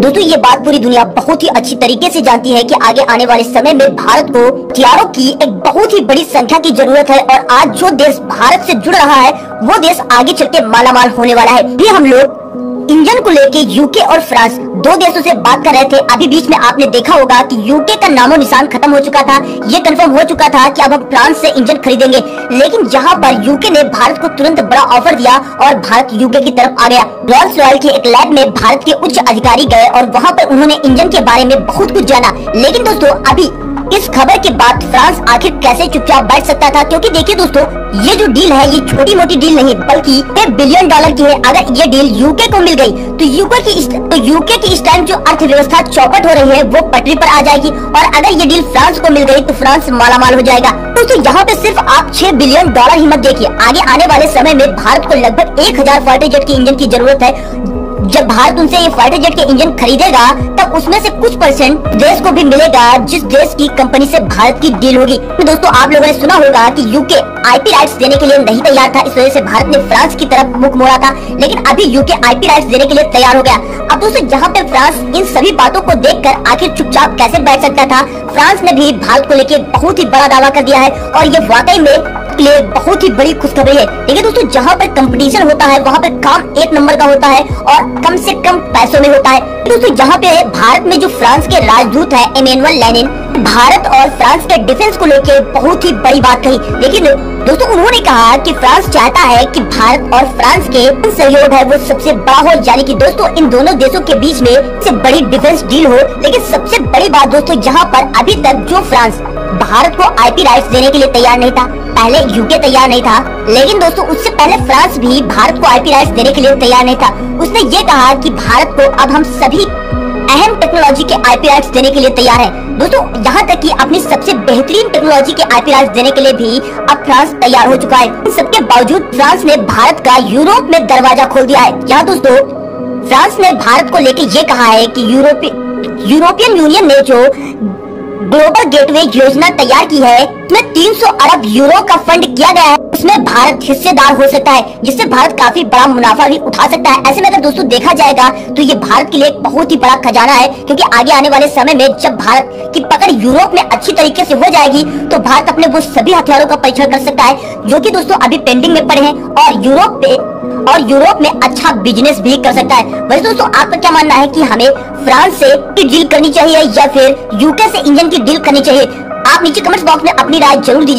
दोस्तों ये बात पूरी दुनिया बहुत ही अच्छी तरीके से जानती है कि आगे आने वाले समय में भारत को हथियारों की एक बहुत ही बड़ी संख्या की जरूरत है और आज जो देश भारत से जुड़ रहा है वो देश आगे चल के मालामाल होने वाला है। भी हम लोग इंजन को लेके यूके और फ्रांस दो देशों से बात कर रहे थे। अभी बीच में आपने देखा होगा कि यूके का नामो निशान खत्म हो चुका था, ये कंफर्म हो चुका था कि अब हम फ्रांस से इंजन खरीदेंगे। लेकिन जहां पर यूके ने भारत को तुरंत बड़ा ऑफर दिया और भारत यूके की तरफ आ गया। रॉल्स रॉयल की एक लैब में भारत के उच्च अधिकारी गए और वहां पर उन्होंने इंजन के बारे में बहुत कुछ जाना। लेकिन दोस्तों अभी इस खबर के बाद फ्रांस आखिर कैसे चुपचाप बैठ सकता था, क्योंकि देखिए दोस्तों ये जो डील है ये छोटी मोटी डील नहीं बल्कि $1 बिलियन की है। अगर ये डील यूके को मिल गई तो यूके की इस टाइम जो अर्थव्यवस्था चौपट हो रही है वो पटरी पर आ जाएगी और अगर ये डील फ्रांस को मिल गई तो फ्रांस मालामाल हो जाएगा। दोस्तों यहाँ पे सिर्फ आप $6 बिलियन ही मत देखिए, आगे आने वाले समय में भारत को लगभग 1000 फाइटर जेट के इंजन की जरूरत है। जब भारत उनसे ये फाइटर जेट के इंजन खरीदेगा तब उसमें से कुछ परसेंट देश को भी मिलेगा जिस देश की कंपनी से भारत की डील होगी। तो दोस्तों आप लोगों ने सुना होगा कि यूके आईपी राइट्स देने के लिए नहीं तैयार था, इस वजह से भारत ने फ्रांस की तरफ मुख मोड़ा था। लेकिन अभी यूके आईपी राइट्स देने के लिए तैयार हो गया। अब दोस्तों जहाँ पे फ्रांस इन सभी बातों को देखकर आखिर चुपचाप कैसे बैठ सकता था, फ्रांस ने भी भारत को लेकर बहुत ही बड़ा दावा कर दिया है और ये वाकई में लिए बहुत ही बड़ी खुशखबरी है। देखिए दोस्तों जहाँ पर कंपटीशन होता है वहाँ पर काम एक नंबर का होता है और कम से कम पैसों में होता है। दोस्तों जहाँ पे भारत में जो फ्रांस के राजदूत है इमैनुअल लेनिन, भारत और फ्रांस के डिफेंस को लेकर बहुत ही बड़ी बात कही। लेकिन दोस्तों उन्होंने कहा कि फ्रांस चाहता है कि भारत और फ्रांस के सहयोग है वो सबसे बड़ा हो, यानी कि दोस्तों इन दोनों देशों के बीच में सबसे बड़ी डिफेंस डील हो। लेकिन सबसे बड़ी बात दोस्तों जहाँ पर अभी तक जो फ्रांस भारत को आईपी राइट्स देने के लिए तैयार नहीं था, पहले यूके तैयार नहीं था, लेकिन दोस्तों उससे पहले फ्रांस भी भारत को आईपी राइट्स देने के लिए तैयार नहीं था। उसने ये कहा कि भारत को अब हम सभी अहम टेक्नोलॉजी के आईपी राइट्स देने के लिए तैयार है। दोस्तों यहाँ तक कि अपनी सबसे बेहतरीन टेक्नोलॉजी के आईपी राइट्स देने के लिए भी अब फ्रांस तैयार हो चुका है। इन सबके बावजूद फ्रांस ने भारत का यूरोप में दरवाजा खोल दिया है। यहाँ दोस्तों फ्रांस ने भारत को लेकर ये कहा है कि यूरोपियन यूनियन ने जो ग्लोबल गेटवे योजना तैयार की है उसमें 300 अरब यूरो का फंड किया गया है, उसमें भारत हिस्सेदार हो सकता है जिससे भारत काफी बड़ा मुनाफा भी उठा सकता है। ऐसे में अगर दोस्तों देखा जाएगा तो ये भारत के लिए एक बहुत ही बड़ा खजाना है, क्योंकि आगे आने वाले समय में जब भारत की पकड़ यूरोप में अच्छी तरीके से हो जाएगी तो भारत अपने वो सभी हथियारों का परीक्षण कर सकता है जो कि दोस्तों अभी पेंडिंग में पड़े हैं और यूरोप में अच्छा बिजनेस भी कर सकता है। वैसे दोस्तों आपका क्या मानना है कि हमें फ्रांस से डील करनी चाहिए या फिर यूके से इंजन की डील करनी चाहिए? आप नीचे कमेंट्स बॉक्स में अपनी राय जरूर दीजिए।